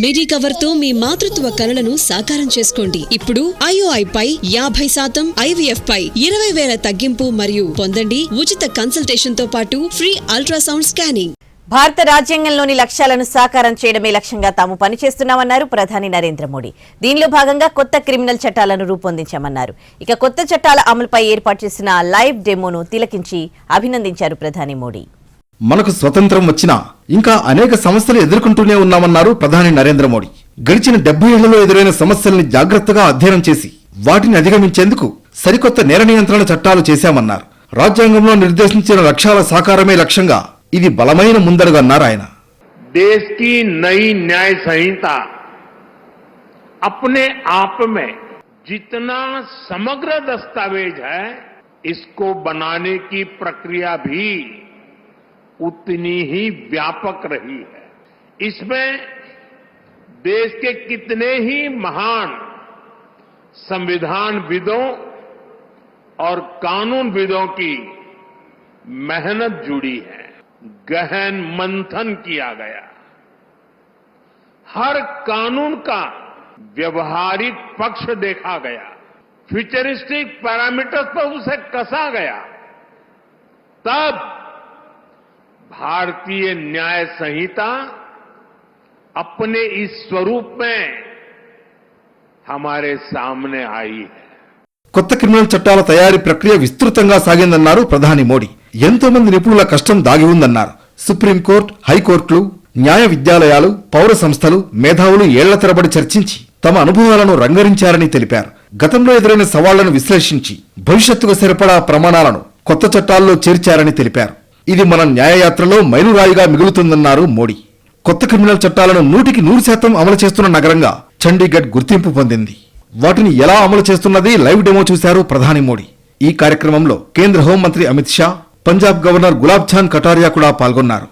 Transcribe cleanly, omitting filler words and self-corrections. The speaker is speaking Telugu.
మెడికవర్ తో మీ మాతృత్వ కలలను సాకారం చేసుకోండి. ఇప్పుడు IOI పై 50%, IVF పై 20,000 తగ్గింపు మరియు పొందండి ఉచిత కన్సల్టేషన్ తో పాటు ఫ్రీ అల్ట్రాసౌండ్ స్కానింగ్. భారత రాజ్యాంగంలోని లక్ష్యాలను సాకారం చేయడమే లక్ష్యంగా తాము పనిచేస్తున్నామన్నారు ప్రధాని నరేంద్ర మోడీ. దీనిలో భాగంగా కొత్త క్రిమినల్ చట్టాలను రూపొందించామన్నారు. ఇక కొత్త చట్టాల అమలుపై ఏర్పాటు చేసిన లైవ్ డెమోను తిలకించి అభినందించారు ప్రధాని మోడీ. మనకు స్వతంత్రం వచ్చినా ఇంకా అనేక సమస్యలు ఎదుర్కొంటూనే ఉన్నామన్నారు ప్రధాని నరేంద్ర మోడీ. గడిచిన 70 ఏళ్లలో ఎదురైన సమస్యల్ని జాగ్రత్తగా అధ్యయనం చేసి వాటిని అధిగమించేందుకు సరికొత్త నేర నియంత్రణ చట్టాలు చేశామన్నారు. రాజ్యాంగంలో నిర్దేశించిన లక్ష్యాల సాకారమే లక్ష్యంగా ఇది బలమైన ముందడుగన్నారు ఆయన. देश की नई न्याय संहिता अपने आप में जितना समग्र दस्तावेज है, इसको बनाने की प्रक्रिया भी उतनी ही व्यापक रही है. इसमें देश के कितने ही महान संविधानविदों और कानूनविदों की मेहनत जुड़ी है. गहन मंथन किया गया. हर कानून का व्यवहारिक पक्ष देखा गया. फ्यूचरिस्टिक पैरामीटर्स पर उसे कसा गया. तब भारतीय न्याय संहिता अपने इस स्वरूप में हमारे सामने आई है. కొత్త క్రిమినల్ చట్టాల తయారీ ప్రక్రియ విస్తృతంగా సాగిందన్నారు ప్రధాని మోడీ. ఎంతో మంది నిపుణుల కష్టం దాగి ఉందన్నారు. సుప్రీంకోర్టు, హైకోర్టులు, న్యాయ విద్యాలయాలు, పౌర సంస్థలు, మేధావులు ఏళ్ల తరబడి చర్చించి తమ అనుభవాలను రంగరించారని తెలిపారు. గతంలో ఎదురైన సవాళ్లను విశ్లేషించి భవిష్యత్తుకు సరిపడా ప్రమాణాలను కొత్త చట్టాల్లో చేర్చారని తెలిపారు. ఇది మన న్యాయయాత్రలో మైలురాయిగా మిగులుతుందన్నారు మోడీ. కొత్త క్రిమినల్ చట్టాలను 100% అమలు చేస్తున్న నగరంగా చండీగఢ్ గుర్తింపు పొందింది. వాటిని ఎలా అమలు చేస్తున్నది లైవ్ డెమో చూశారు ప్రధాని మోడీ. ఈ కార్యక్రమంలో కేంద్ర హోంమంత్రి అమిత్ షా, పంజాబ్ గవర్నర్ గులాబ్ చాంద్ కటారియా కూడా పాల్గొన్నారు.